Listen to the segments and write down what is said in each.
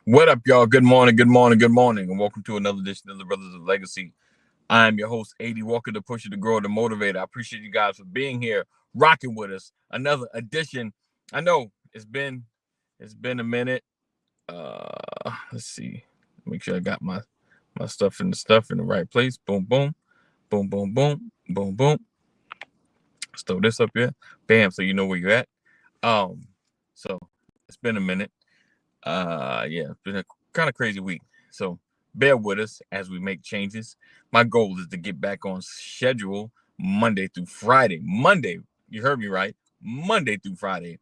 What up, y'all? Good morning, good morning, good morning, and welcome to another edition of the Brothers of Legacy. I am your host, AD Walker, the pusher, the grower, the motivator. I appreciate you guys for being here, rocking with us. Another edition. I know it's been a minute. Let's see. Make sure I got my stuff in the right place. Boom, boom, boom, boom, boom, boom, boom. Let's throw this up here. Bam, so you know where you're at. So it's been a minute. Yeah, it's been a kind of crazy week. So bear with us as we make changes. My goal is to get back on schedule Monday through Friday. Monday, you heard me right. Monday through Friday.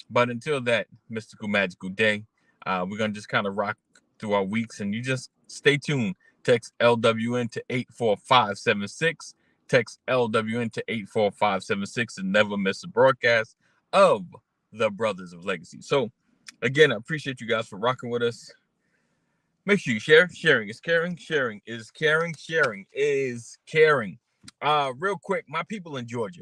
But until that mystical, magical day, we're gonna just kind of rock through our weeks, and you just stay tuned. Text LWN to 84576. Text LWN to 84576 and never miss a broadcast of the Brothers of Legacy. So again, I appreciate you guys for rocking with us. Make sure you share. Sharing is caring. Sharing is caring. Sharing is caring. Real quick, my people in Georgia.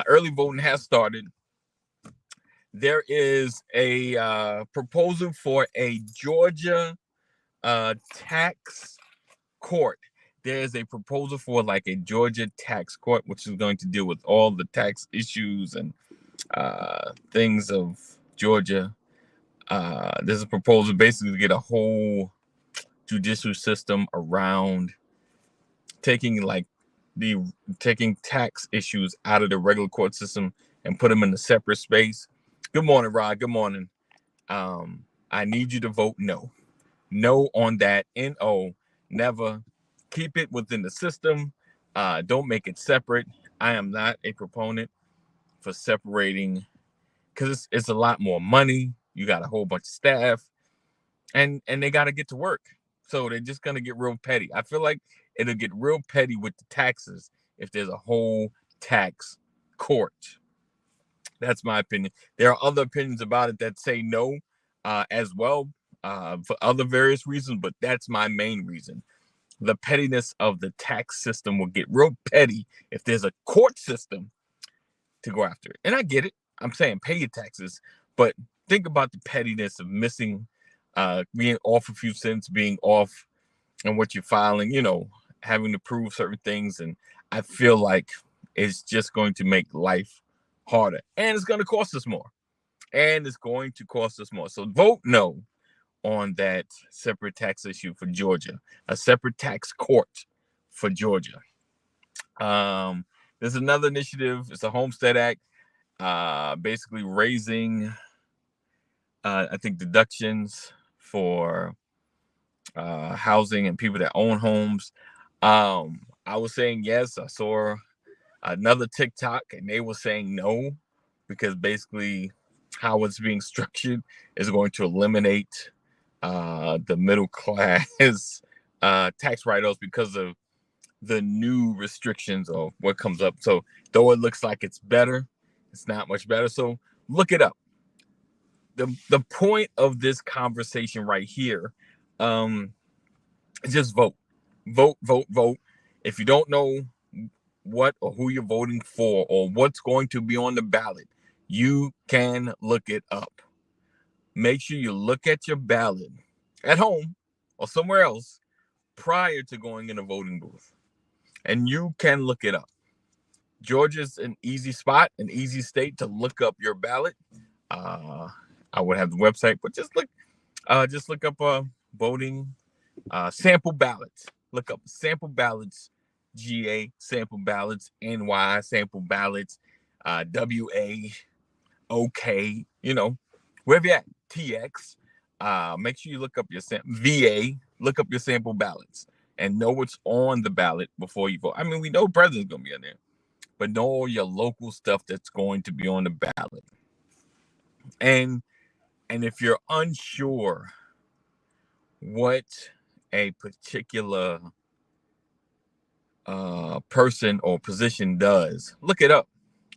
Early voting has started. There is a proposal for a Georgia tax court. There is a proposal for like a Georgia tax court, which is going to deal with all the tax issues and things of Georgia. There's a proposal basically to get a whole judicial system around taking tax issues out of the regular court system and put them in a separate space. Good morning, Rod. Good morning. I need you to vote no. No on that. No. Never. Keep it within the system. Don't make it separate. I am not a proponent for separating because it's a lot more money. You got a whole bunch of staff, and they got to get to work. So they're just gonna get real petty. I feel like it'll get real petty with the taxes if there's a whole tax court. That's my opinion. There are other opinions about it that say no, as well, for other various reasons, but that's my main reason. The pettiness of the tax system will get real petty if there's a court system to go after it. And I get it. I'm saying pay your taxes, but think about the pettiness of missing, being off a few cents, being off and what you're filing, having to prove certain things. And I feel like it's just going to make life harder, and it's going to cost us more. So vote no on that separate tax issue for Georgia, a separate tax court for Georgia. There's another initiative. It's a Homestead Act, basically raising, I think, deductions for housing and people that own homes. I was saying yes. I saw another TikTok and they were saying no, because basically how it's being structured is going to eliminate the middle class tax write-offs because of the new restrictions of what comes up. So though it looks like it's better, it's not much better. So look it up. The point of this conversation right here, just vote. Vote. If you don't know what or who you're voting for or what's going to be on the ballot, you can look it up. Make sure you look at your ballot at home or somewhere else prior to going in a voting booth. And you can look it up. Georgia's an easy spot, an easy state to look up your ballot. I would have the website, but just look up voting sample ballots. Look up sample ballots, GA sample ballots, NY sample ballots, WA, OK, wherever you at, TX. Make sure you look up your VA, look up your sample ballots and know what's on the ballot before you vote. I mean, we know president's going to be in there, but know all your local stuff that's going to be on the ballot. And if you're unsure what a particular person or position does, look it up,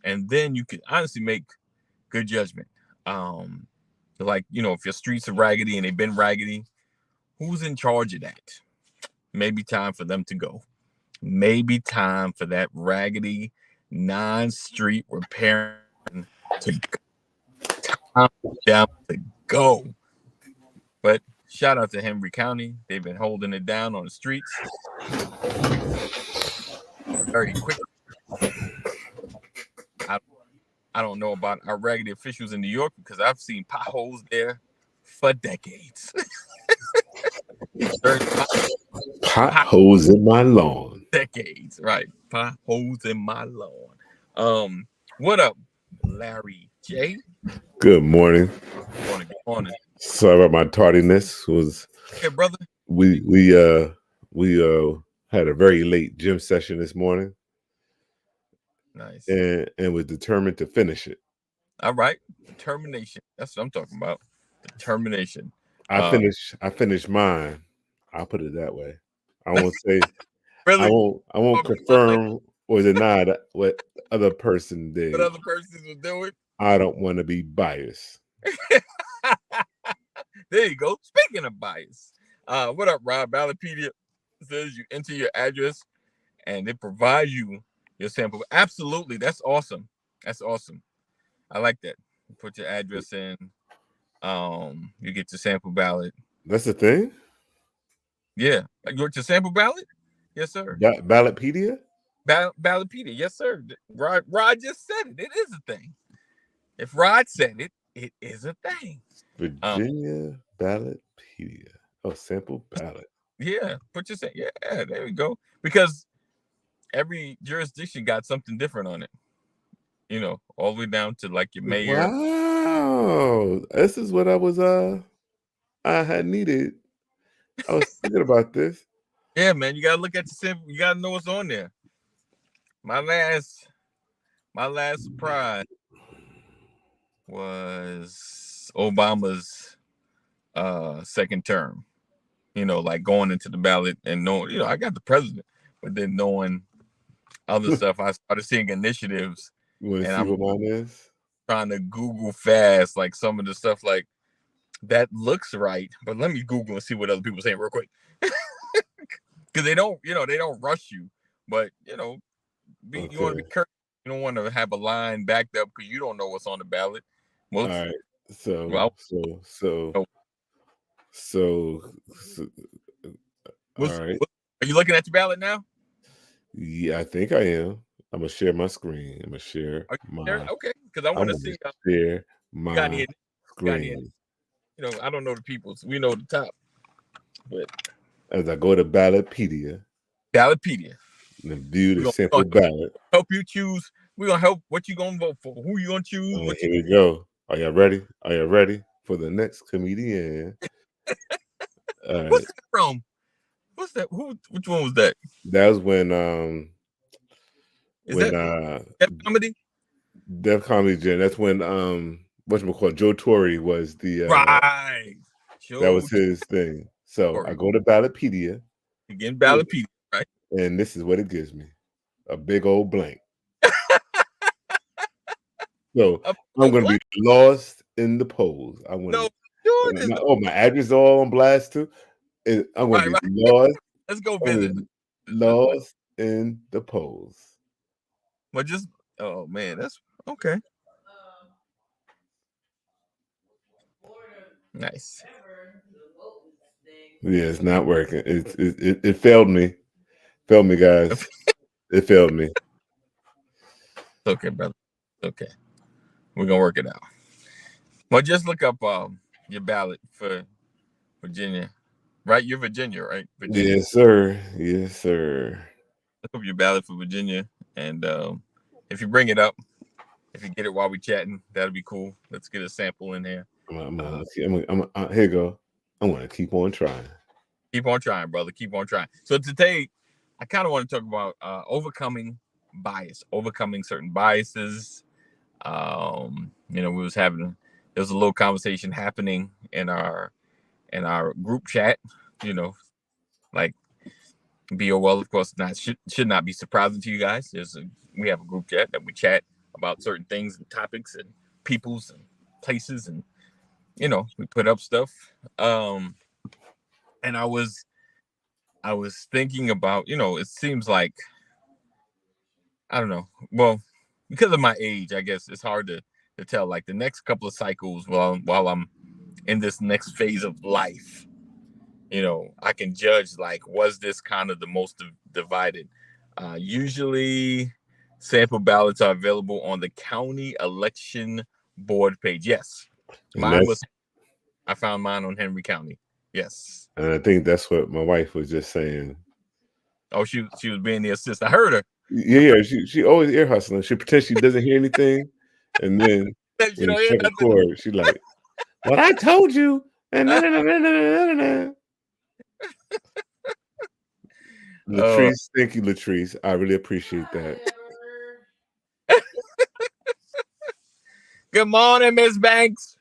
and then you can honestly make good judgment. Like, if your streets are raggedy and they've been raggedy, who's in charge of that? Maybe time for them to go. Maybe time for that raggedy non-street repairing to go. I'm down to go. But shout out to Henry County. They've been holding it down on the streets very quick. I, I don't know about our raggedy officials in New York because I've seen potholes there for decades. Potholes in my lawn. Decades, right? Potholes in my lawn. What up, Larry J? Good morning. Good morning. Sorry about my tardiness. Hey, brother. We had a very late gym session this morning. Nice. And was determined to finish it. All right. Determination. That's what I'm talking about. Determination. I finished mine. I'll put it that way. I won't say really? I won't confirm or deny what other person did. What other persons were doing? I don't want to be biased. There you go. Speaking of bias. What up, Rob? Ballotpedia says you enter your address and it provides you your sample. Absolutely. That's awesome. That's awesome. I like that. You put your address in. You get your sample ballot. That's the thing? Yeah. You want your sample ballot? Yes, sir. Ballotpedia? Ballotpedia. Yes, sir. Rod just said it. It is a thing. If Rod said it, it is a thing. Virginia Ballotpedia. Oh, sample ballot. Yeah. Yeah, there we go. Because every jurisdiction got something different on it. You know, all the way down to like your mayor. Wow. This is what I had needed. I was thinking about this. Yeah, man. You gotta look at the sample. You gotta know what's on there. My last surprise was Obama's second term. You know, like going into the ballot and knowing, you know, I got the president, but then knowing other stuff, I started seeing initiatives. You want to see what mine is? Trying to Google fast, like some of the stuff, like that looks right, but let me Google and see what other people are saying real quick. Because they don't rush you, but you know, you want to be careful. You don't want to have a line backed up because you don't know what's on the ballot. All right. All right. Are you looking at your ballot now? Yeah, I think I am. I'm gonna share my screen. I'm gonna share my. Okay, because I want to see. Share my screen. You know, I don't know the people's. We know the top, but as I go to Ballotpedia, and view the sample ballot. Help you choose. We're gonna help. What you gonna vote for? Who you gonna choose? Here we go. Are y'all ready? Are you ready for the next comedian? Right. What's that from? What's that? Which one was that? That was when Def Comedy? Def Comedy Jam. That's when whatchamacallit, Joe Torre was the right. That was his thing. So Torre. I go to Ballotpedia. Again, Ballotpedia, right? And this is what it gives me. A big old blank. So I'm going to be lost in the polls. My address is all on blast too. I'm going to be lost. Let's go visit. Lost in the polls. But just, oh man, that's okay. Nice. Yeah, it's not working. It failed me. Failed me, guys. It failed me. It's okay, brother. Okay. We're gonna work it out. Well, just look up your ballot for Virginia. Right? You're Virginia, right? Virginia. Yes, sir. Yes, sir. Look up your ballot for Virginia. And if you bring it up, if you get it while we're chatting, that'll be cool. Let's get a sample in here. Here you go. I'm gonna keep on trying. Keep on trying, brother. Keep on trying. So today, I kind of want to talk about overcoming bias, overcoming certain biases. You know, there was a little conversation happening in our group chat. You know, like BOL, of course, should not be surprising to you guys. We have a group chat that we chat about certain things and topics and peoples and places, and you know, we put up stuff. And I was thinking about, you know, it seems like, I don't know. Well, because of my age, I guess it's hard to to tell, like, the next couple of cycles while I'm in this next phase of life. I can judge, like, was this kind of the most divided? Usually, sample ballots are available on the county election board page. Yes, I found mine on Henry County. Yes, and I think that's what my wife was just saying. Oh, she was being the assist. I heard her. Yeah, she always ear hustling. She pretends she doesn't hear anything, and then when she check a chord, she like, "Well, I told you." And Latrice, thank you, Latrice. I really appreciate that. Good morning, Miss Banks.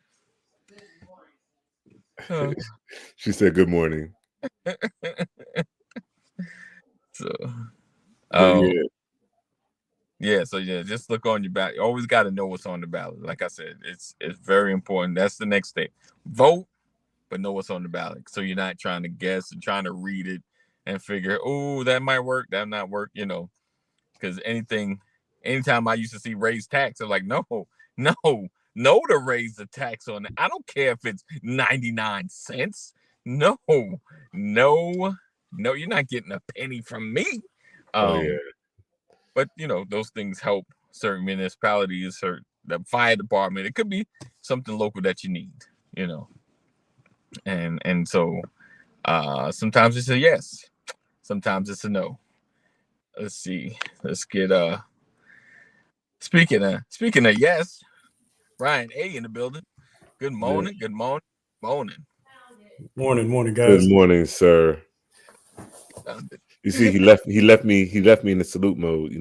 She said, "Good morning." So, just look on your ballot. You always got to know what's on the ballot. Like I said, it's very important. That's the next step. Vote, but know what's on the ballot, so you're not trying to guess and trying to read it and figure, oh, that might work, that not work. Because anytime I used to see raised tax, I'm like, no, to raise the tax on it. I don't care if it's 99 cents. No, you're not getting a penny from me. But those things help certain municipalities, the fire department. It could be something local that you need, and so sometimes it's a yes, sometimes it's a no. Let's see. Let's get speaking of yes, Ryan A in the building. Good morning. Good morning. Morning, guys. Good morning, sir. You see, he left me in the salute mode.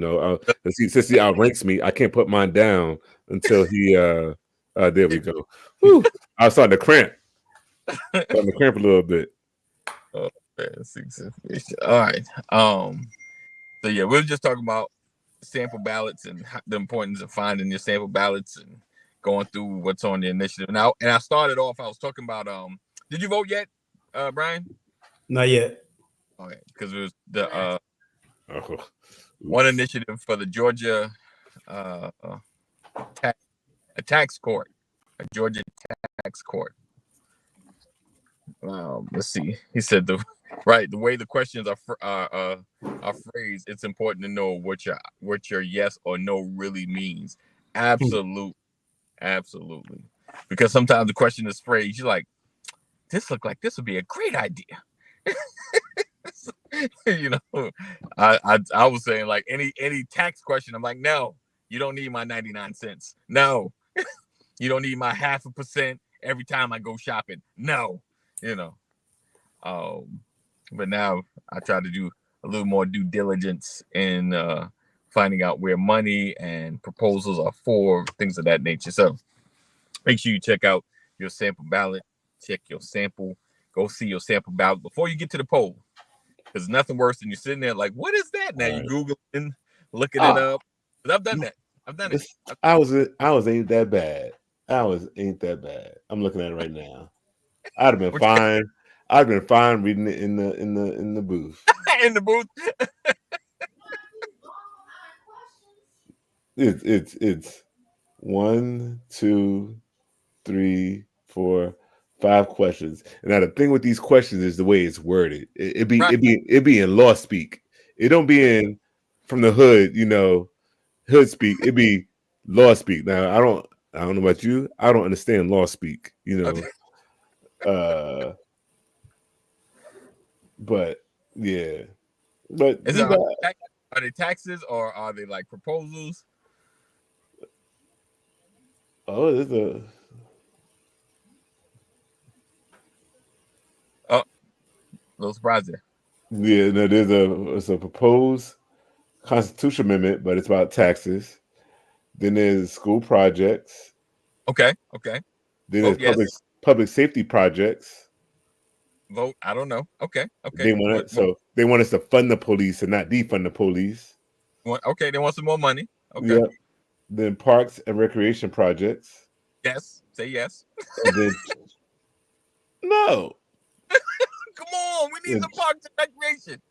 Since he outranks me, I can't put mine down until he. There we go. Whew. I was starting to cramp. A little bit. Oh, man. All right. So yeah, we were just talking about sample ballots and the importance of finding your sample ballots and going through what's on the initiative. Now, and I started off. I was talking about. Did you vote yet, Brian? Not yet. Okay, because it was the one initiative for the Georgia tax court, a Georgia tax court. Let's see. He said the way the questions are phrased, it's important to know what your yes or no really means. Absolutely, because sometimes the question is phrased, you're like, this look like this would be a great idea. I was saying, like, any tax question, I'm like, no, you don't need my 99 cents. No, you don't need my 0.5% every time I go shopping. No, but now I try to do a little more due diligence in finding out where money and proposals are for, things of that nature. So make sure you check out your sample ballot, check your sample, go see your sample ballot before you get to the poll. Because nothing worse than you're sitting there like, what is that? Now you Googling, looking it up. But I've done that. I was ain't that bad. Ain't that bad. I'm looking at it right now. I'd have been fine. I'd been fine reading it in the booth. In the booth. It's 1, 2, 3, 4, 5 questions. And now the thing with these questions is the way it's worded. It be in law speak. It don't be in from the hood, hood speak. It be law speak. Now I don't know about you. I don't understand law speak, but yeah. But are they taxes or are they like proposals? Oh, there's a. Oh, little surprise there. Yeah, no, it's a proposed constitutional amendment, but it's about taxes. Then there's school projects. Okay. Then there's public safety projects. Vote. I don't know. Okay. They want they want us to fund the police and not defund the police. Okay, they want some more money. Okay. Yep. Then parks and recreation projects. Yes. Say yes. And then no. Come on, we need the parks and recreation.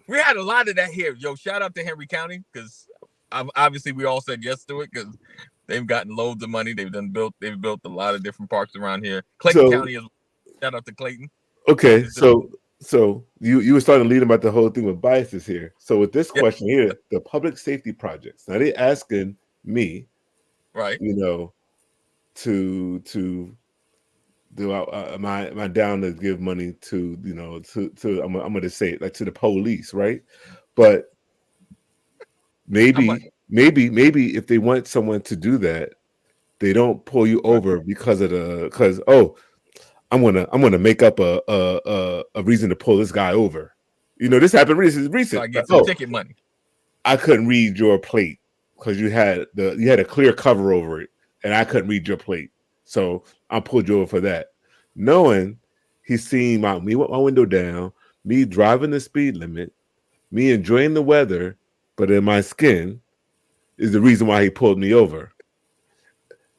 We had a lot of that here. Yo, shout out to Henry County, because obviously we all said yes to it, because They've gotten loads of money. They've built a lot of different parks around here. Clayton County is, shout out to Clayton. Okay, so you were starting to lead about the whole thing with biases here. So with this question here, the public safety projects. Now they asking me, right? To do am I down to give money to to I'm going to say it, like to the police, right? But maybe if they want someone to do that, they don't pull you over because I'm gonna make up a reason to pull this guy over. This happened recent. So I get some ticket money. I couldn't read your plate because you had a clear cover over it, and I couldn't read your plate. So I pulled you over for that, knowing he's seeing me with my window down, me driving the speed limit, me enjoying the weather, but in my skin is the reason why he pulled me over.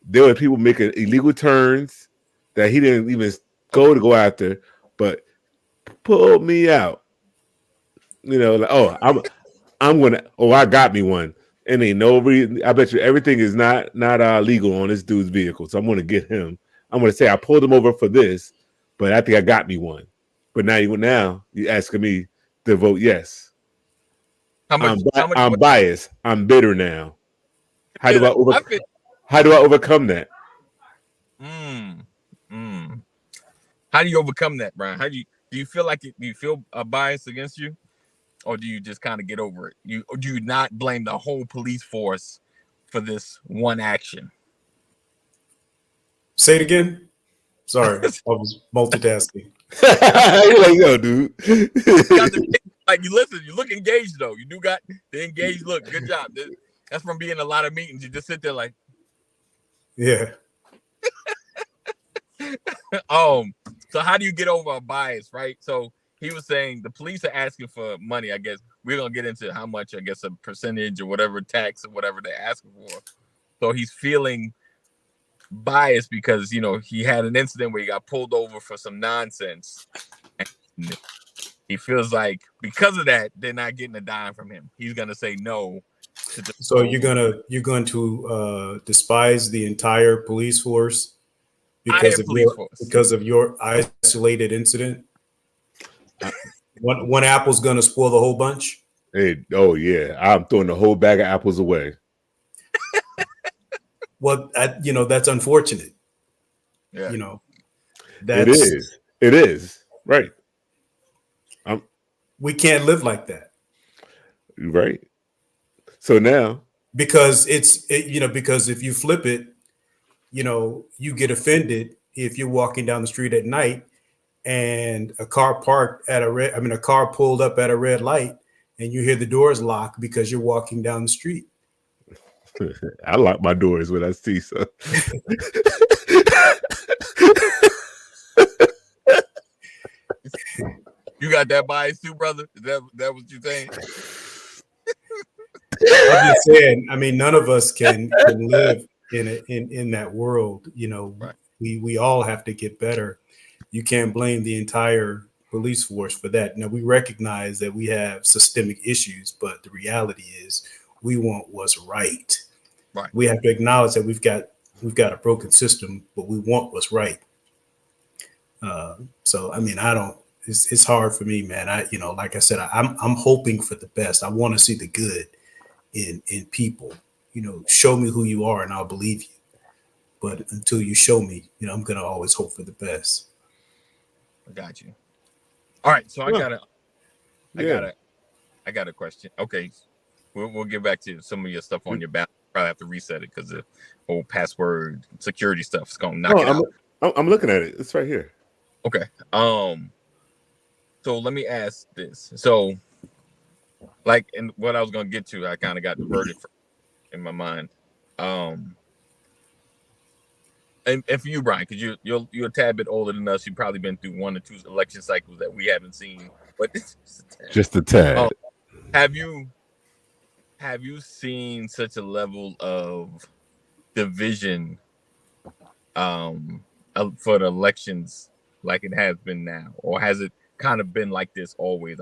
There were people making illegal turns that he didn't even go after, but pulled me out. I got me one. And ain't no reason. I bet you everything is not legal on this dude's vehicle. So I'm gonna get him. I'm gonna say I pulled him over for this, but I think I got me one. But now you asking me to vote yes. I'm biased. I'm bitter now. How do I overcome that? How do you overcome that, Brian? Do you feel like do you feel a bias against you? Or do you just kind of get over it? Or do you not blame the whole police force for this one action? Say it again. Sorry, I was multitasking. You're like, yo, dude. You look engaged though. You do got the engaged look. Good job. That's from being in a lot of meetings. You just sit there like, yeah. So how do you get over a bias, right? So he was saying the police are asking for money. I guess we're gonna get into how much, I guess, a percentage or whatever tax or whatever they're asking for. So he's feeling biased because he had an incident where he got pulled over for some nonsense. And he feels like because of that, they're not getting a dime from him. He's gonna say no. So you're going to despise the entire police force because of your isolated incident? One apple's gonna spoil the whole bunch. Hey, oh yeah, I'm throwing the whole bag of apples away. Well, that's unfortunate. Yeah, it is right. We can't live like that, right? So now, because because if you flip it, you get offended if you're walking down the street at night and a car pulled up at a red light and you hear the doors lock because you're walking down the street. I lock my doors when I see so. You got that bias too, brother? Is that what you're saying? I'm just saying, none of us can live in that world. Right. We all have to get better. You can't blame the entire police force for that. Now, we recognize that we have systemic issues, but the reality is we want what's right. Right. We have to acknowledge that we've got a broken system, but we want what's right. So it's hard for me, man. Like I said, I'm hoping for the best. I want to see the good in people. Show me who you are and I'll believe you. But until you show me, I'm gonna always hope for the best. I got you. All right, so I got a question. Okay, we'll get back to some of your stuff on your back. Probably have to reset it because the whole password security stuff is gonna knock it out. I'm looking at it. It's right here. Okay. So let me ask this. So, and what I was gonna get to, I kind of got diverted in my mind. And for you, Brian, because you're a tad bit older than us, you've probably been through 1 or 2 election cycles that we haven't seen. But just a tad. Have you seen such a level of division for the elections like it has been now, or has it kind of been like this always?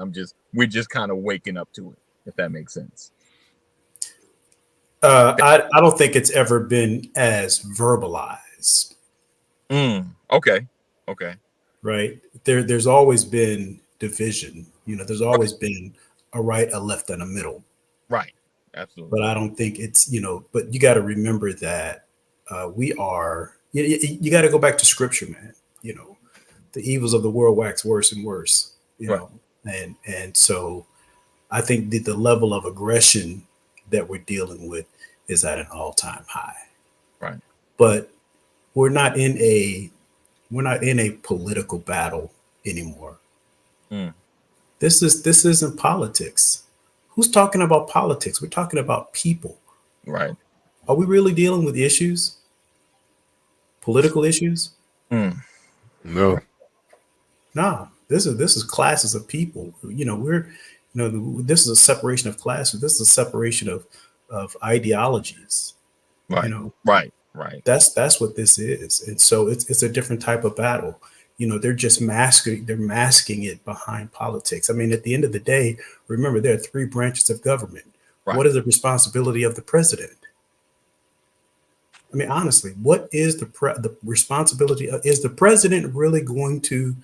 We're just kind of waking up to it, if that makes sense. I don't think it's ever been as verbalized. Okay. Right. There's always been division. There's always been a right, a left, and a middle. Right. Absolutely. But I don't think it's, but you got to remember that we are, you got to go back to scripture, man. The evils of the world wax worse and worse, know, and so I think that the level of aggression that we're dealing with is at an all-time high. Right. But we're not in a political battle anymore. This isn't politics. Who's talking about politics? We're talking about people. Right. Are we really dealing with issues? Political issues? No. No. This is classes of people. This is a separation of classes. This is a separation of ideologies. Right. Right. That's what this is. And so it's a different type of battle. They're just masking it behind politics. I mean, at the end of the day, remember, there are 3 branches of government. Right. What is the responsibility of the president? I mean, honestly, what is the responsibility? Is the president really going to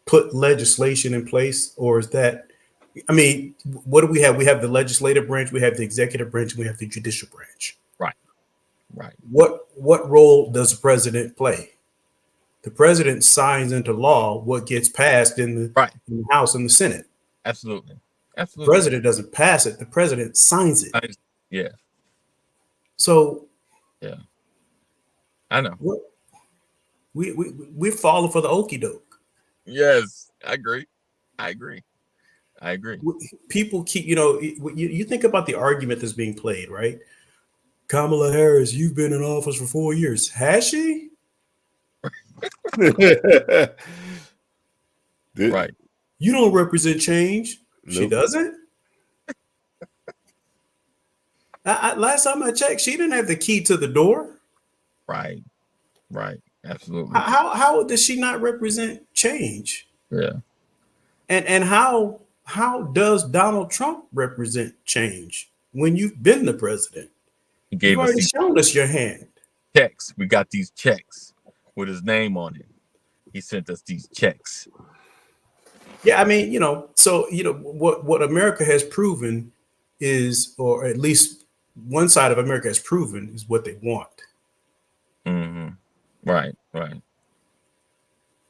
put legislation in place, or is that? I mean, what do we have? We have the legislative branch, we have the executive branch, and we have the judicial branch. Right. What role does the president play? The president signs into law what gets passed in the House and the Senate. Absolutely. The president doesn't pass it. The president signs it. Yeah. So. Yeah. I know. We're falling for the okie doke. Yes, I agree. People keep, you think about the argument that's being played, right? Kamala Harris, you've been in office for 4 years. Has she? Right. You don't represent change. Nope. She doesn't. Last time I checked, she didn't have the key to the door. Right. Absolutely. How does she not represent change? Yeah. And how does Donald Trump represent change when you've been the president? You've already shown us your hand. Checks. We got these checks with his name on it. He sent us these checks. Yeah, I mean, so what America has proven is, or at least one side of America has proven, is what they want. Mm-hmm. Right.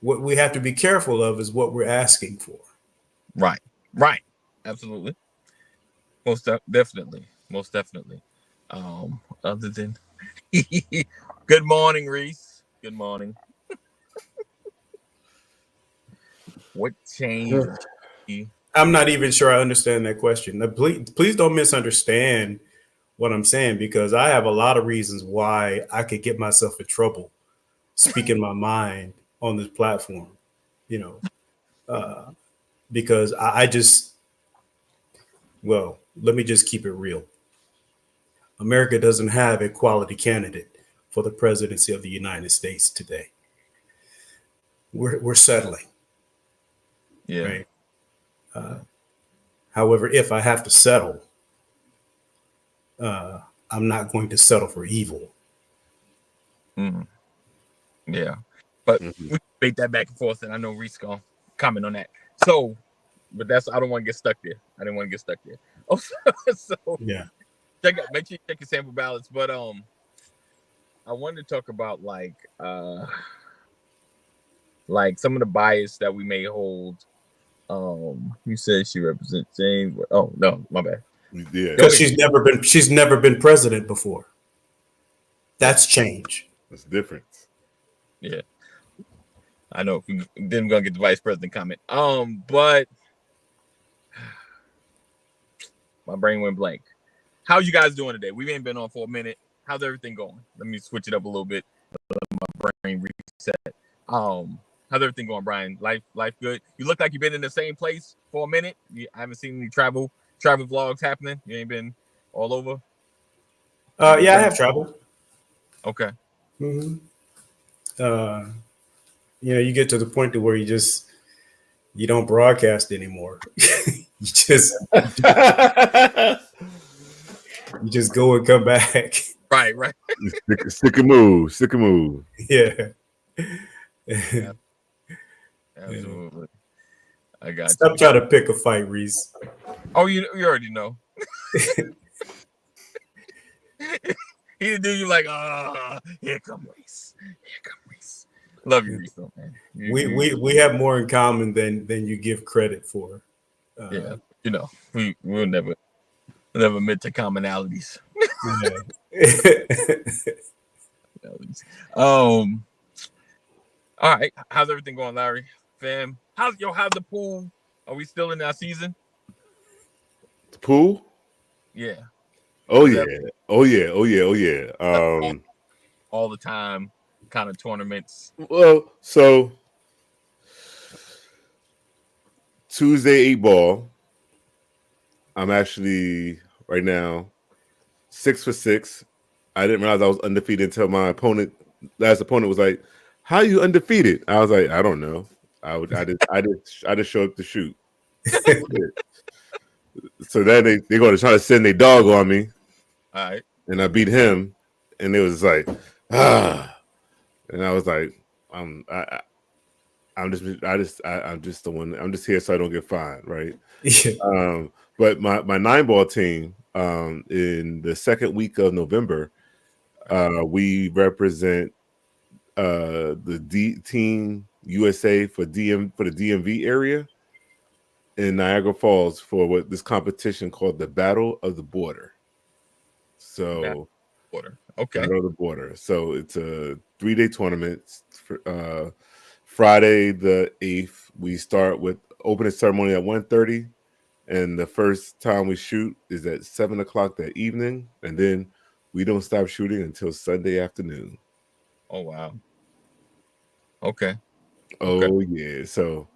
What we have to be careful of is what we're asking for. Right. Absolutely. Most definitely. Other than good morning, Reese. Good morning. What changed? I'm not even sure I understand that question. Now, please don't misunderstand what I'm saying, because I have a lot of reasons why I could get myself in trouble speaking my mind on this platform, because I just, well, let me just keep it real. America doesn't have a quality candidate for the presidency of the United States today. We're settling. Yeah. Right. However, if I have to settle, I'm not going to settle for evil. Mm-hmm. Yeah, but we debate that back and forth, and I know Reese gonna comment on that. So, but I don't want to get stuck there. I didn't want to get stuck there. Oh, so yeah. Make sure you check your sample ballots. But I wanted to talk about like some of the bias that we may hold. You said she represents James. Oh no, my bad. Yeah, because she's never been president before. That's change. That's different. Yeah, I know. Then we're gonna get the vice president comment. But my brain went blank. How you guys doing today? We ain't been on for a minute. How's everything going? Let me switch it up a little bit. Let my brain reset. How's everything going, Brian? Life good? You look like you've been in the same place for a minute. I haven't seen any travel vlogs happening. You ain't been all over. Yeah, I have traveled. Okay. Mm-hmm. You get to the point to where you don't broadcast anymore. you just You just go and come back. Right. Stick a move. Yeah. Absolutely. I got Stop trying to pick a fight, Reese. Oh, you already know. He do you like, here come Reese. Love you, Reese, though, man. We have more in common than you give credit for. Yeah, we'll never admit to commonalities. All right. How's everything going, Larry? Fam, how's the pool? Are we still in our season? The pool? Yeah. Oh yeah. All the time kind of tournaments. Well, so Tuesday 8-ball. I'm actually right now 6 for 6. I didn't realize I was undefeated until my last opponent was like, "How are you undefeated?" I was like, "I don't know. I just show up to shoot." So then they're going to try to send their dog on me. All right. And I beat him, and it was like, and I was like, I'm just the one. I'm just here so I don't get fined, right? But my 9-ball team, in the second week of November, we represent the Team USA for the DMV area in Niagara Falls for this competition called the Battle of the Border. So, Battle of the Border. So it's a 3-day tournament. Friday the 8th, we start with opening ceremony at 1:30, and the first time we shoot is at 7 o'clock that evening, and then we don't stop shooting until Sunday afternoon. Oh wow. Okay. Oh yeah. So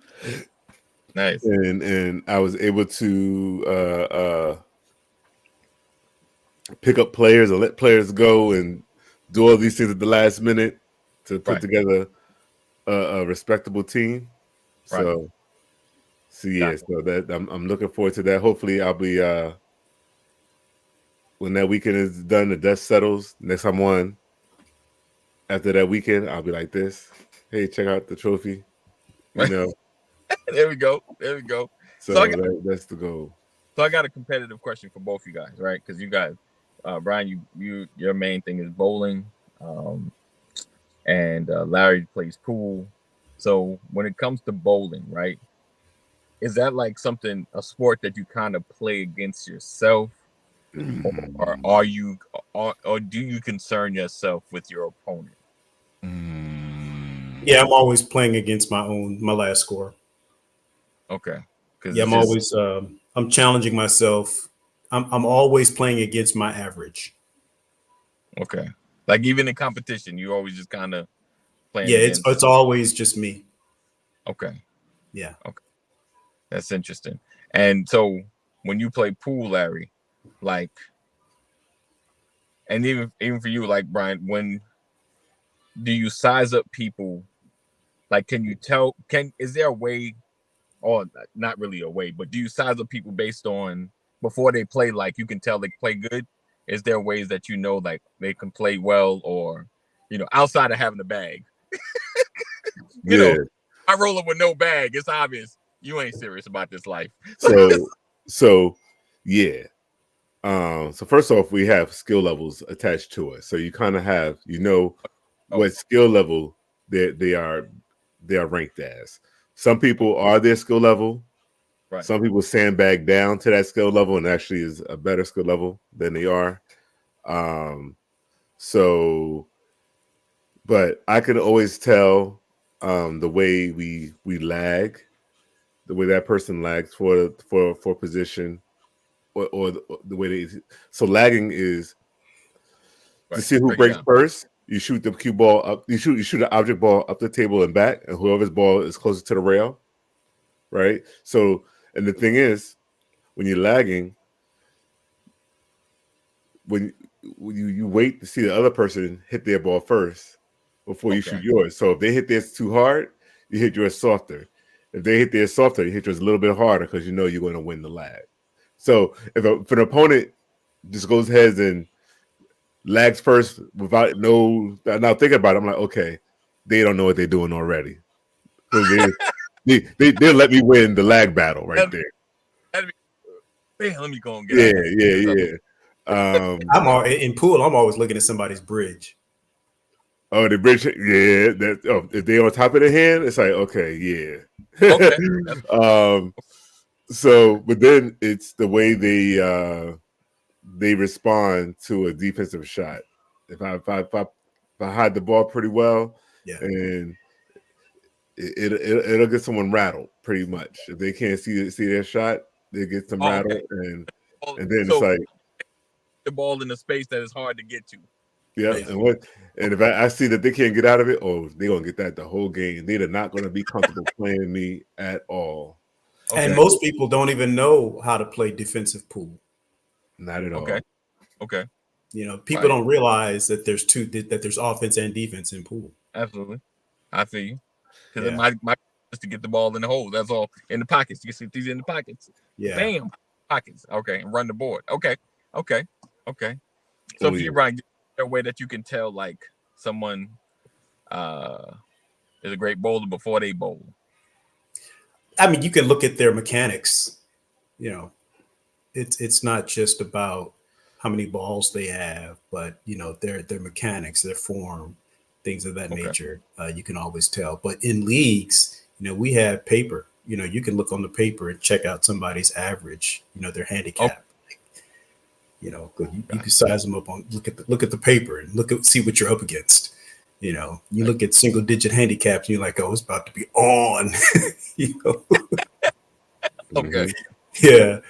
nice. And I was able to pick up players or let players go and do all these things at the last minute to put together a respectable team. So yeah, so that I'm looking forward to that. Hopefully I'll be when that weekend is done, the dust settles, next time on, after that weekend, I'll be like this. Hey, check out the trophy. You know. There we go. So that's the goal. So I got a competitive question for both you guys, right? Because you guys, Brian, your main thing is bowling, and Larry plays pool. So when it comes to bowling, right, is that like a sport that you kind of play against yourself, or are you, or do you concern yourself with your opponent? Yeah, I'm always playing against my last score. Okay. Yeah, I'm always I'm challenging myself. I'm always playing against my average. Okay. Like even in competition, you always just kind of playing. Yeah, it's always just me. Okay. Yeah. Okay. That's interesting. And so when you play pool, Larry, like, and even for you, like Brian, when do you size up people? Like, can you tell? Is there a way, or not really a way, but do you size up people based on before they play? Like, you can tell they play good. Is there ways that you know, like, they can play well, or outside of having a bag? you know, I roll up with no bag. It's obvious you ain't serious about this life. So yeah. So first off, we have skill levels attached to it. So you kind of have, what skill level they are ranked as. Some people are their skill level. Right. Some people sandbag down to that skill level and actually is a better skill level than they are. But I can always tell the way we lag, the way that person lags for position, or the way they. So lagging is to see who breaks first. You shoot the cue ball up. You shoot an object ball up the table and back, and whoever's ball is closer to the rail, right? So, and the thing is, when you're lagging, when you wait to see the other person hit their ball first before you shoot yours. So if they hit theirs too hard, you hit yours softer. If they hit theirs softer, you hit yours a little bit harder because you're going to win the lag. So if an opponent just goes heads and lags first without no. Now thinking about it, I'm like, okay, they don't know what they're doing already. They'll let me win the lag battle right there. Man, let me go and get Yeah. I'm all in pool. I'm always looking at somebody's bridge. Oh, the bridge. Yeah, if they on top of the hand, it's like okay, yeah. Okay. So, but then it's the way they respond to a defensive shot. If I hide the ball pretty well, and it'll get someone rattled pretty much. If they can't see their shot, they get them rattled, and then it's like the ball in a space that is hard to get to. Yeah, and if I see that they can't get out of it, they're gonna get that the whole game. They're not gonna be comfortable playing me at all. Okay. And most people don't even know how to play defensive pool. Not at all. Okay. People don't realize that there's offense and defense in pool. Absolutely, I feel you. Because my is to get the ball in the hole. That's all in the pockets. You see these in the pockets. Yeah. Bam, pockets. Okay, and run the board. Okay. So, you Brian, a way that you can tell like someone is a great bowler before they bowl. I mean, you can look at their mechanics. It's not just about how many balls they have, but their mechanics, their form, things of that nature. You can always tell. But in leagues, we have paper. You can look on the paper and check out somebody's average. Their handicap. You can size them up on look at the paper and see what you're up against. You look at single digit handicaps and you're like, oh, it's about to be on. Okay. Yeah.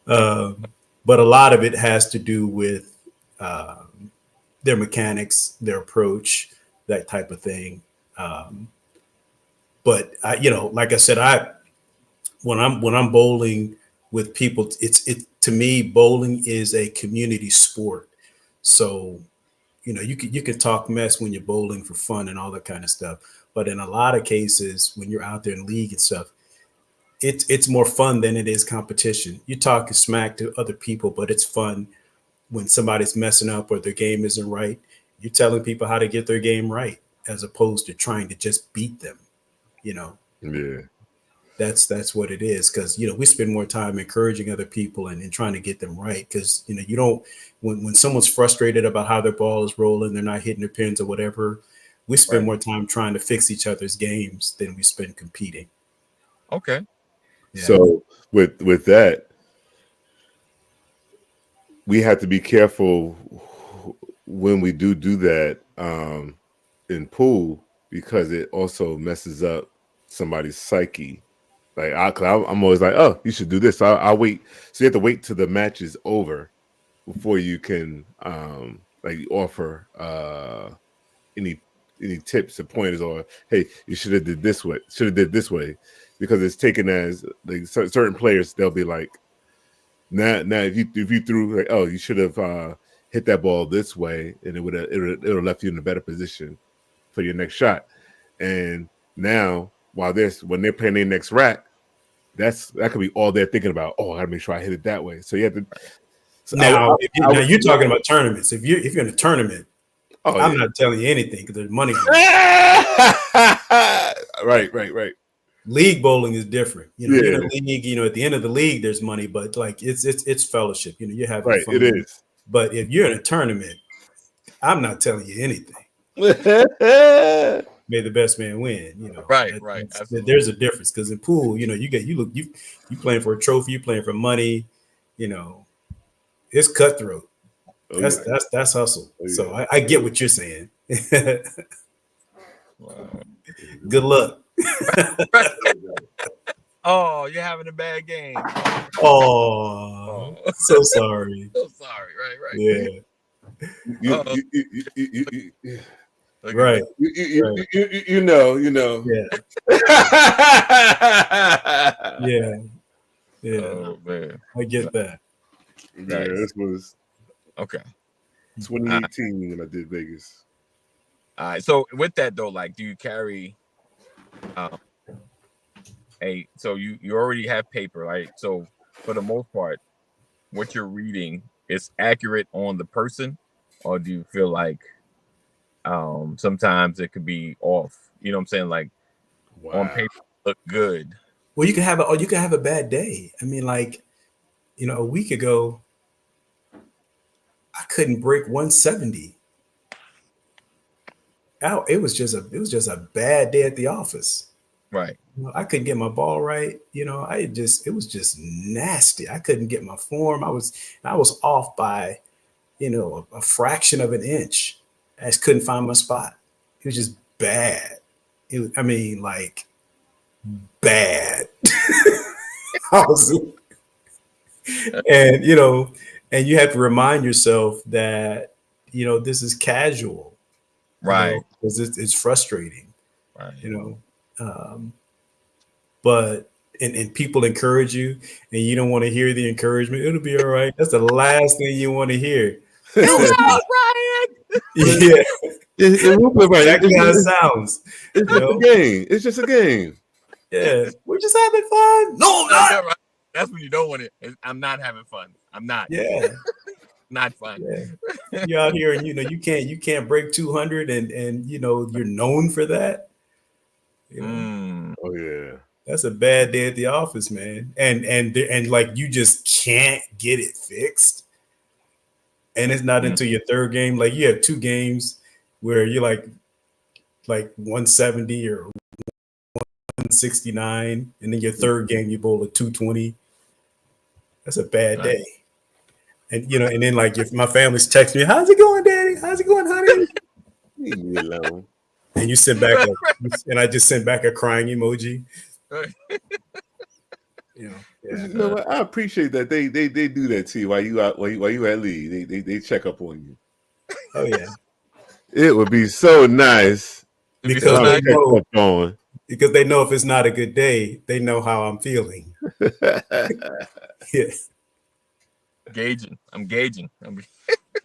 But a lot of it has to do with their mechanics, their approach, that type of thing. But like I said, when I'm bowling with people, to me, bowling is a community sport. So, you can talk mess when you're bowling for fun and all that kind of stuff. But in a lot of cases, when you're out there in league and stuff, it's more fun than it is competition. You talk smack to other people, but it's fun when somebody's messing up or their game isn't right. You're telling people how to get their game right, as opposed to trying to just beat them. Yeah. That's what it is, because we spend more time encouraging other people and trying to get them right, because you don't when someone's frustrated about how their ball is rolling, they're not hitting their pins or whatever, we spend more time trying to fix each other's games than we spend competing. Okay. Yeah. So with that, we have to be careful when we do that in pool, because it also messes up somebody's psyche. Like I'm always like, oh, you should do this. I'll wait. So you have to wait till the match is over before you can offer any tips or pointers, or hey, you should have did this way, because it's taken as like certain players, they'll be like, now if you threw like, oh, you should have hit that ball this way, and it would have left you in a better position for your next shot. And now when they're playing their next rack, that could be all they're thinking about. Oh, I gotta make sure I hit it that way. So you have to. So now you're talking about tournaments. If you're in a tournament, I'm not telling you anything because there's money. Right. League bowling is different. You're in a league. At the end of the league, there's money, but like it's fellowship. You have fun. It is. But if you're in a tournament, I'm not telling you anything. May the best man win. Right. There's a difference, because in pool, you playing for a trophy, you playing for money. It's cutthroat. That's hustle. So I get what you're saying. Good luck. Oh, you're having a bad game. Oh. So sorry. So sorry. Right. Yeah. Right. You know. Yeah. Yeah. Oh man. I get that. Yeah, this was okay. 2018 when I did Vegas. All right. So with that though, like, do you carry so you already have paper, right? So for the most part, what you're reading it's accurate on the person, or do you feel like sometimes it could be off? You know what I'm saying? Like on paper look good. Well, you can have a bad day. I mean, like, a week ago, I couldn't break 170. It was just a bad day at the office. Right. I couldn't get my ball right. It was just nasty. I couldn't get my form. I was off by, a fraction of an inch. I just couldn't find my spot. It was just bad. Like bad. And you have to remind yourself that this is casual, right? Because it's frustrating, right? But and people encourage you, and you don't want to hear the encouragement. It'll be all right. That's the last thing you want to hear. You know, Brian. Yeah, it will be right. Exactly how it sounds. It's just a game. It's just a game. Yeah, we're just having fun. No, not. Right. That's when you don't want it. I'm not having fun. I'm not. Yeah. Not fun. Yeah. You're out here and you can't break 200 and you're known for that. Oh yeah. That's a bad day at the office, man. And like you just can't get it fixed. And it's not until your third game, like you have 2 games where you're like 170 or 169, and then your third game you bowl a 220. That's a bad day. And and then like if my family's texting me, "How's it going, Daddy? How's it going, honey?" Leave me alone. And you send back and I just sent back a crying emoji. You know what? I appreciate that they do that to you while you out while you at leave. They check up on you. Oh yeah. It would be so nice because they know if it's not a good day, they know how I'm feeling. Yeah. I'm gauging.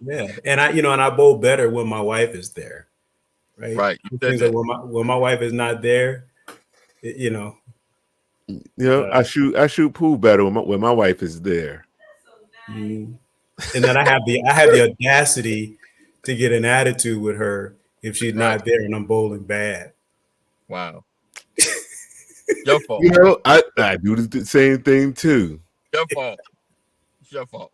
Yeah, and I bowl better when my wife is there, right? Right. When my wife is not there, I shoot pool better when my wife is there. And then I have the audacity to get an attitude with her if she's not there and I'm bowling bad. Wow. Your fault. I do the same thing too. Your fault. It's your fault.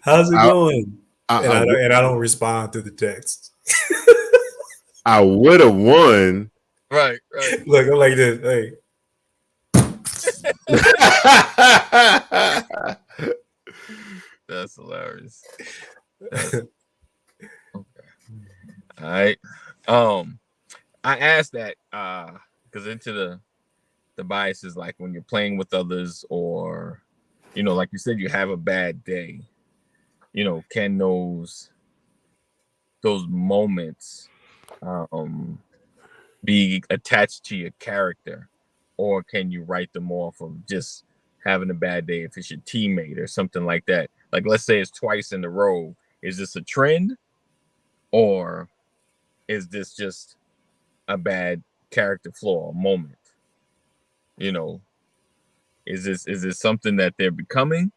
How's it going? And I don't respond to the text. I would have won. Right. Look, I'm like this. Hey. That's hilarious. Okay. All right. I asked that because into the biases, like when you're playing with others, or like you said, you have a bad day. Can those moments be attached to your character, or can you write them off of just having a bad day if it's your teammate or something like that? Like, let's say it's twice in a row. Is this a trend, or is this just a bad character flaw, a moment? Is this something that they're becoming,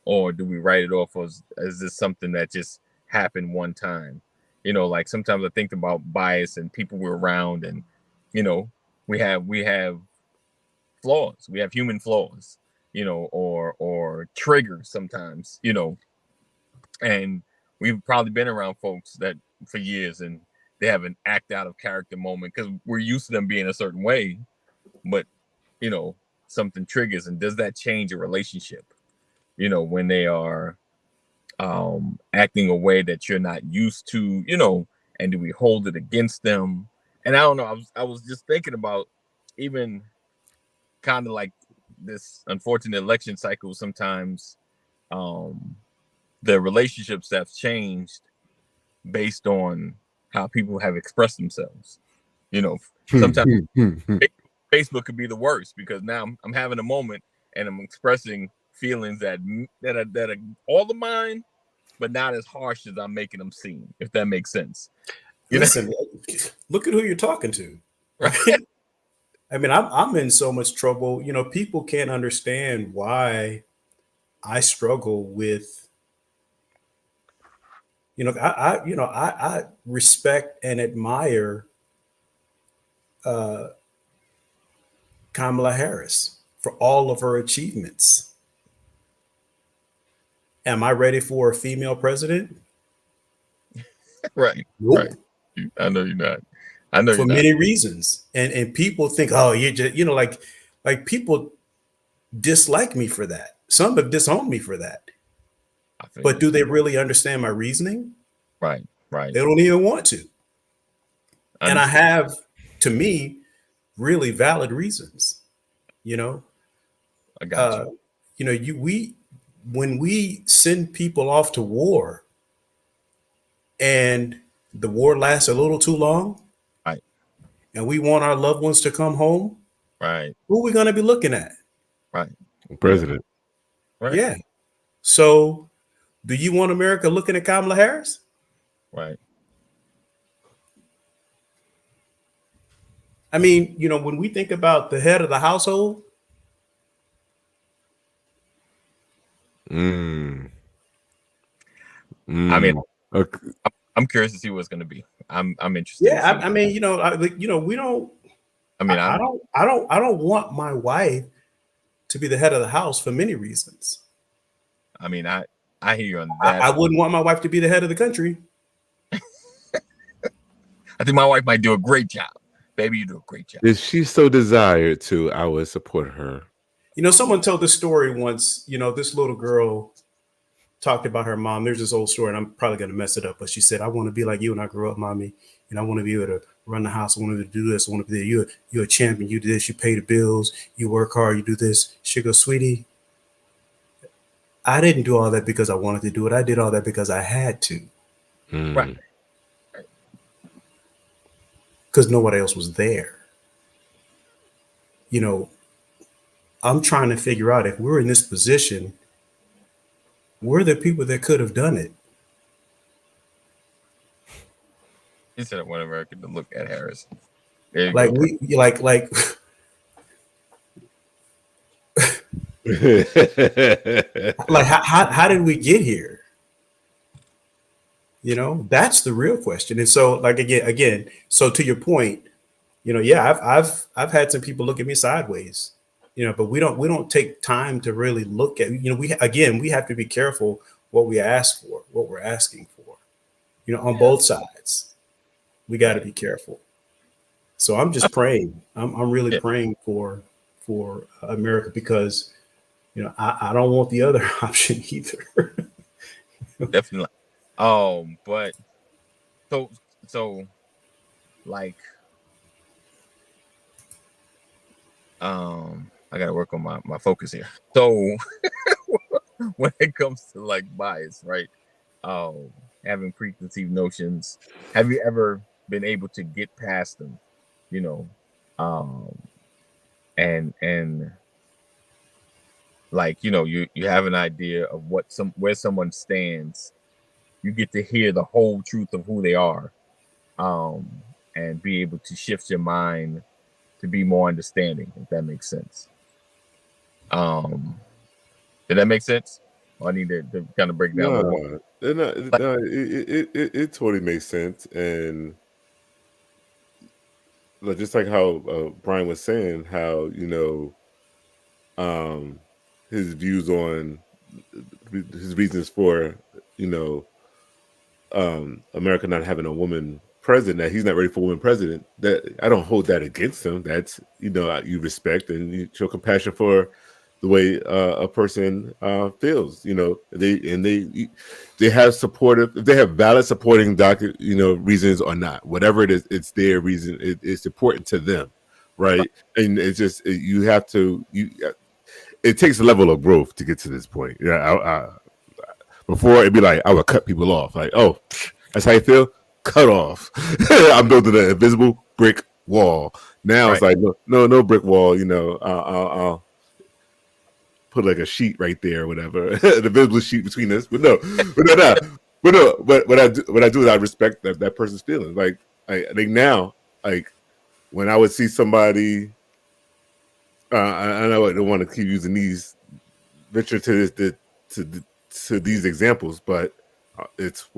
or do we write it off as is this something that just happened one time? Like sometimes I think about bias and people we're around, and we have flaws. We have human flaws, or triggers sometimes, and we've probably been around folks that for years and they have an act out of character moment because we're used to them being a certain way, but something triggers. And does that change a relationship, when they are acting a way that you're not used to, and do we hold it against them? And I don't know, I was just thinking about even kind of like this unfortunate election cycle. Sometimes the relationships have changed based on how people have expressed themselves. Sometimes Facebook could be the worst because now I'm having a moment and I'm expressing feelings that are all of mine, but not as harsh as I'm making them seem, if that makes sense. Listen, look at who you're talking to, right? I mean, I'm in so much trouble. People can't understand why I struggle with I respect and admire Kamala Harris for all of her achievements. Am I ready for a female president? Right. Nope. Right. I know you're not. I know for you're many not. reasons. And people think, oh, you're just, like people dislike me for that. Some have disowned me for that. But do they really understand my reasoning? Right. Right. They don't even want to. And I have, to me, really valid reasons. I got you. When we send people off to war and the war lasts a little too long, right, and we want our loved ones to come home, right, who are we going to be looking at? Right. President. Right. Yeah. So do you want America looking at Kamala Harris? Right. I mean, when we think about the head of the household, I mean, okay. I'm curious to see what it's going to be. I'm interested. Yeah, I mean, we don't. I mean, I don't want my wife to be the head of the house for many reasons. I mean, I hear you on that. I wouldn't want my wife to be the head of the country. I think my wife might do a great job. Baby, you do a great job. If she so desired to, I would support her. Someone told this story once. This little girl talked about her mom. There's this old story, and I'm probably going to mess it up, but she said, I want to be like you when I grow up, mommy. And I want to be able to run the house. I want to do this. I want to be there. You're a champion. You do this. You pay the bills. You work hard. You do this. She goes, sweetie, I didn't do all that because I wanted to do it. I did all that because I had to. Right. Because nobody else was there. I'm trying to figure out, if we're in this position, we're the people that could have done it. He said I want America to look at Harris. Like go. Like how did we get here? That's the real question. And so, like again, so to your point, I've had some people look at me sideways, but we don't take time to really look at, we have to be careful what we ask for, what we're asking for, on both sides. We got to be careful. So I'm just praying. I'm really praying for America, because I don't want the other option either. Definitely. But so like I gotta work on my focus here. So when it comes to like bias, right? Having preconceived notions, have you ever been able to get past them? And like, you have an idea of where someone stands. You get to hear the whole truth of who they are, and be able to shift your mind to be more understanding, if that makes sense. Did that make sense? Or I need to kind of break down. It totally makes sense. And just like how Brian was saying, how his views on his reasons for America not having a woman president, that he's not ready for a woman president, that I don't hold that against him. That's you respect and you show compassion for the way a person feels. They have supportive, if they have valid supporting reasons or not, whatever it is, it's their reason. It's important to them, right? And it's just it takes a level of growth to get to this point. Before it'd be like I would cut people off, like, oh, that's how you feel? Cut off. I'm building an invisible brick wall. Now It's like no brick wall. I'll put like a sheet right there, or whatever, an invisible sheet between us. But what I do is I respect that person's feelings. Like I think now, like when I would see somebody, I know I don't want to keep using these venture to these examples, but It's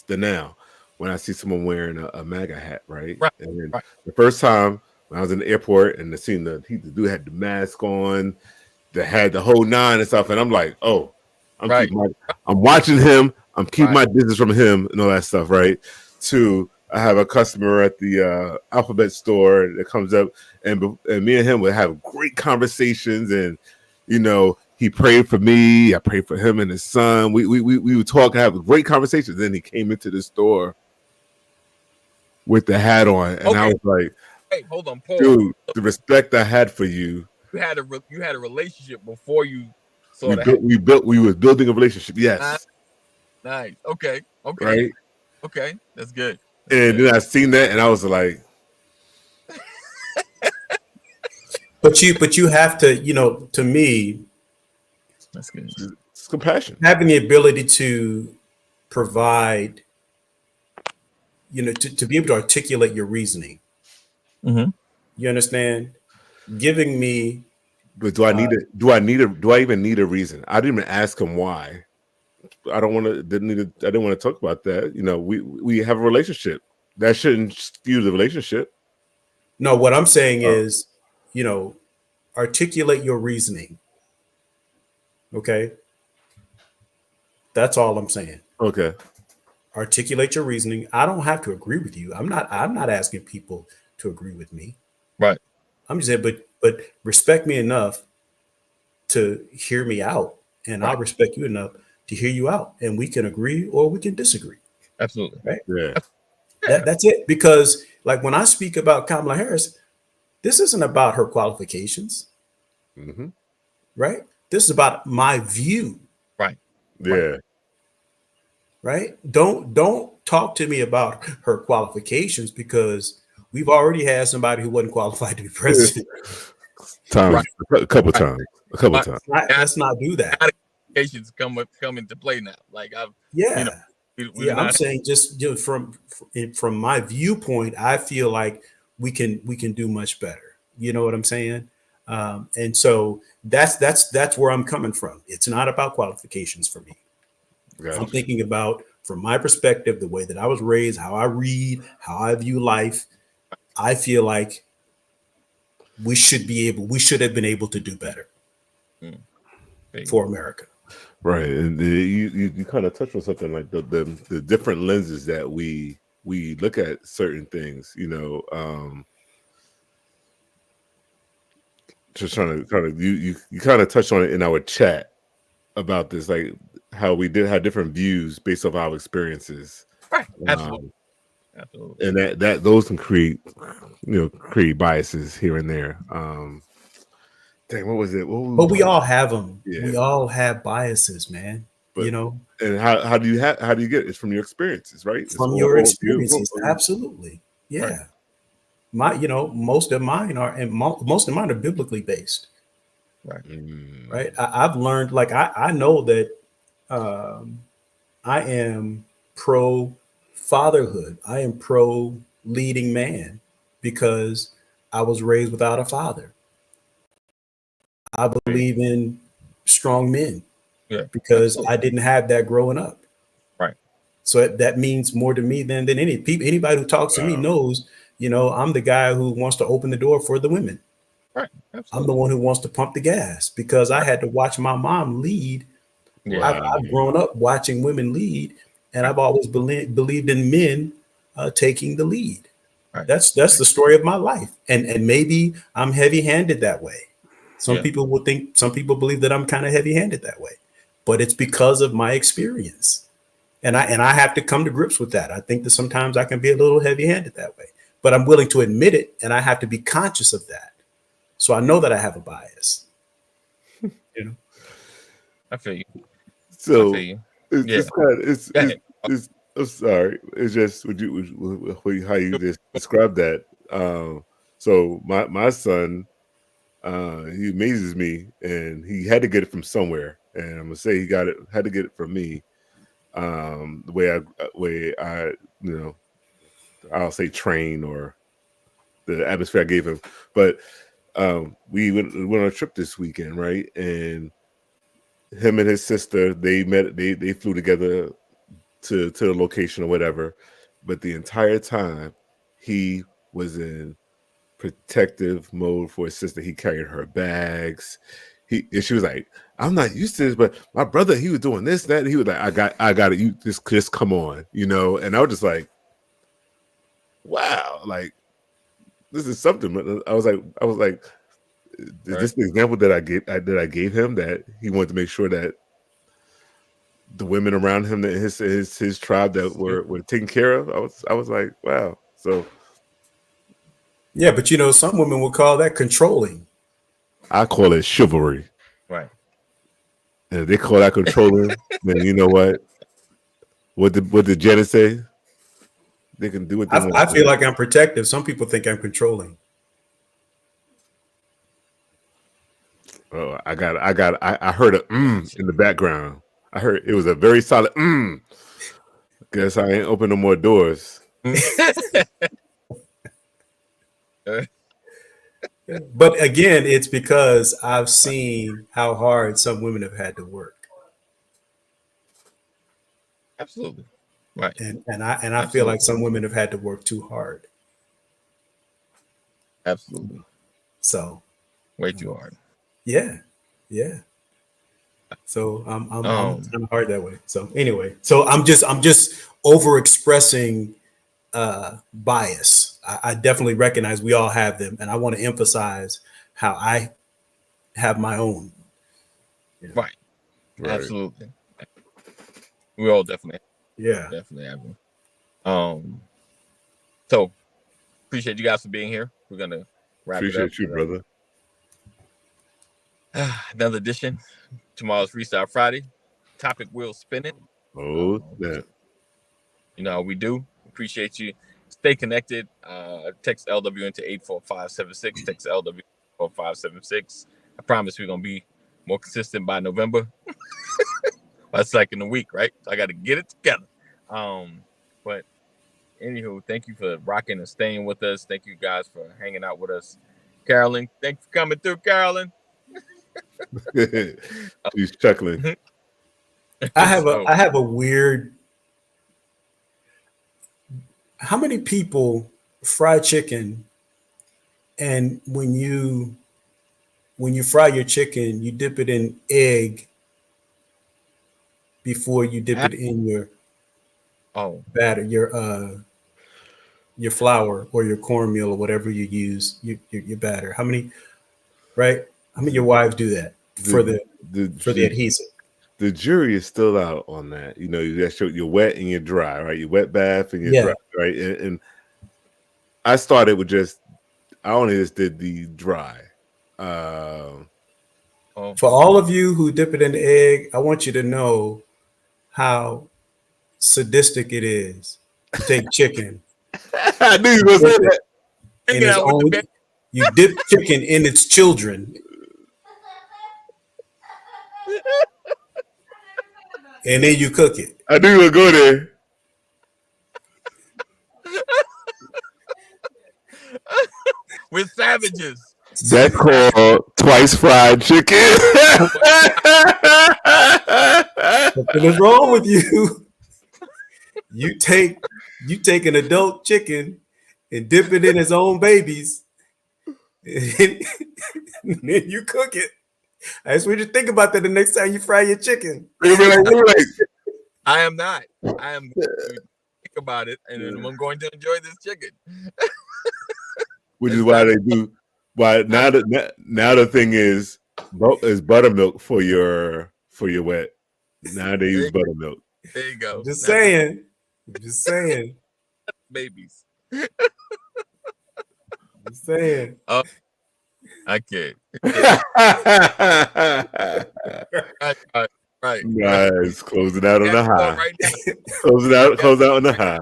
the now. When I see someone wearing a MAGA hat, right? Right. And then Right. the first time when I was in the airport and the dude had the mask on, that had the whole nine and stuff, and I'm like, oh, I'm watching him, I'm keeping my distance from him and all that stuff, right? To I have a customer at the Alphabet store that comes up, and me and him would have great conversations, and he prayed for me, I prayed for him and his son. We would talk and have great conversations. Then he came into the store with the hat on, and I was like, "Hey, hold on, Paul. Dude, the respect I had for you. You had a relationship before you saw we was building a relationship. Yes, nice. Okay, right, okay, that's good. And then I seen that, and I was like, but you have to, to me, that's good. It's compassion, having the ability to provide, to be able to articulate your reasoning. Mm-hmm. You understand? Giving me. But do I even need a reason? I didn't even ask him why. I didn't want to talk about that. We have a relationship. That shouldn't skew the relationship. No, what I'm saying is, articulate your reasoning. Okay. That's all I'm saying. Okay. Articulate your reasoning. I don't have to agree with you. I'm not asking people to agree with me. Right. I'm just saying, but respect me enough to hear me out, and I'll respect you enough to hear you out, and we can agree or we can disagree. Absolutely. Right. Yeah. That's it. Because like when I speak about Kamala Harris, this isn't about her qualifications. Mm-hmm. Right. This is about my view. Right. Yeah. Right. Don't talk to me about her qualifications, because we've already had somebody who wasn't qualified to be president. A couple times. Let's not do that. Qualifications come into play now. Like I'm saying just from my viewpoint, I feel like we can do much better. You know what I'm saying? And so that's where I'm coming from. It's not about qualifications for me. Gotcha. I'm thinking about, from my perspective, the way that I was raised, how I read, how I view life. I feel like we should have been able to do better for America. Right. And you kind of touched on something like the different lenses that we look at certain things, just trying to you kind of touched on it in our chat about this, like how we did have different views based off our experiences. Right. Absolutely. Absolutely. And that those can create biases here and there. Dang, what was it? But we all have them. Yeah. We all have biases, man. But, and how do you get it? It's from your experiences, right? From your experiences, absolutely. Yeah. Right. Most of mine are biblically based. Right. Right. I've learned, like I know that I am pro fatherhood. I am pro leading man, because I was raised without a father. I believe in strong men, because I didn't have that growing up. Right. So that means more to me than anybody who talks to me knows. I'm the guy who wants to open the door for the women. Right. Absolutely. I'm the one who wants to pump the gas, because I had to watch my mom lead. Yeah. I've grown up watching women lead, and I've always believed in men taking the lead. Right. That's the story of my life. And maybe I'm heavy-handed that way. Some people believe that I'm kind of heavy-handed that way, but it's because of my experience. And I have to come to grips with that. I think that sometimes I can be a little heavy-handed that way, but I'm willing to admit it, and I have to be conscious of that. So I know that I have a bias. I feel you. So I'm sorry. It's just how you just described that. So my son, he amazes me, and he had to get it from somewhere. And I'm gonna say he had to get it from me. The way I I'll say train, or the atmosphere I gave him. But we went on a trip this weekend, right? And him and his sister, they flew together to the location or whatever, but the entire time he was in protective mode for his sister. He carried her bags. And she was like, I'm not used to this, but my brother, he was doing this, that. And he was like, I got it. You just come on, And I was just like, wow, like this is something. I was like, is this the example that I gave him, that he wanted to make sure that the women around him, that his tribe, that were taken care of. I was like, wow. So yeah, but some women would call that controlling. I call it chivalry. Right. And if they call that controlling, then you know what? What did Janet say? They can do what they want. I feel like I'm protective. Some people think I'm controlling. Oh, I heard a in the background. I heard it was a very solid Guess I ain't open no more doors. But again, it's because I've seen how hard some women have had to work. Absolutely. Right. And I feel like some women have had to work too hard. Absolutely. So way too hard. Yeah. So I'm kind of hard that way. So anyway, so I'm just over expressing bias. I definitely recognize we all have them, and I want to emphasize how I have my own. Right. Absolutely. We all definitely have them. So appreciate you guys for being here. We're gonna wrap it up. Appreciate you, brother. Another edition. Tomorrow's Freestyle Friday. Topic wheel spinning. Oh, that. You know how we do. Appreciate you. Stay connected. Text LW into 84576. Text LW 4576. I promise we're gonna be more consistent by November. That's like in a week, right? So I got to get it together. But anywho, thank you for rocking and staying with us. Thank you guys for hanging out with us. Carolyn, thanks for coming through, Carolyn. He's chuckling. I have a weird. How many people fry chicken, and when you fry your chicken, you dip it in egg before you dip it in your batter, your flour or your cornmeal or whatever you use, your batter. How many of your wives do that for the adhesive? The jury is still out on that. You know, you're wet and you're dry, right? You wet bath and you're dry, right? And I started with I only just did the dry. For all of you who dip it in the egg, I want you to know how sadistic it is to take chicken. I knew you were going to say that. You dip chicken in its children. And then you cook it. I knew you were going there. We're savages. That's called twice fried chicken. What is wrong with you? You take an adult chicken and dip it in its own babies, and then you cook it. I just want you to think about that the next time you fry your chicken. I am not. I am going to think about it, and then I'm going to enjoy this chicken. Which is why they do. Why now the thing is buttermilk for your wet. Now they use buttermilk. There you go. Just saying. Babies. Just saying. Oh, I can't. Right. Nice. Closing out on the high. Right now. Close out on the high.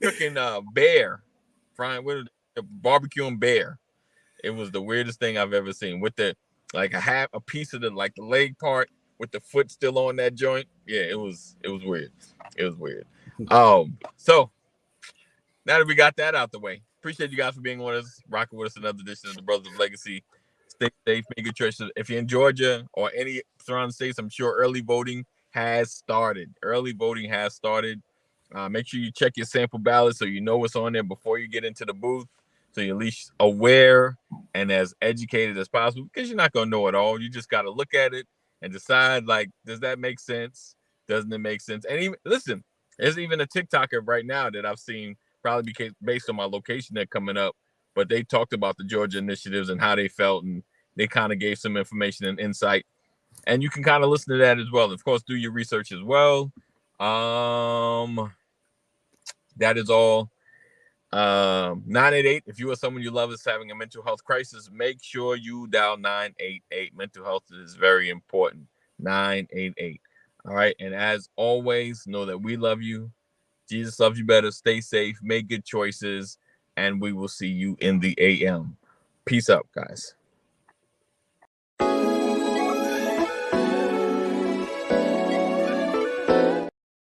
Cooking bear, frying with a barbecue and bear. It was the weirdest thing I've ever seen. With a piece of the leg part with the foot still on that joint. Yeah, it was weird. It was weird. So now that we got that out the way, appreciate you guys for being with us, rocking with us another edition of the Brothers of Legacy. Stay safe, make good choices. If you're in Georgia or any surrounding states, I'm sure early voting has started. Make sure you check your sample ballot so you know what's on there before you get into the booth, so you're at least aware and as educated as possible, because you're not going to know it all. You just got to look at it and decide, like, does that make sense? Doesn't it make sense? And even, listen, there's even a TikToker right now that I've seen, probably because based on my location they're coming up, but they talked about the Georgia initiatives and how they felt, and they kind of gave some information and insight. And you can kind of listen to that as well. Of course, do your research as well. That is all. 988. If you or someone you love is having a mental health crisis, make sure you dial 988. Mental health is very important. 988. All right. And as always, know that we love you. Jesus loves you better. Stay safe. Make good choices. And we will see you in the AM. Peace out, guys.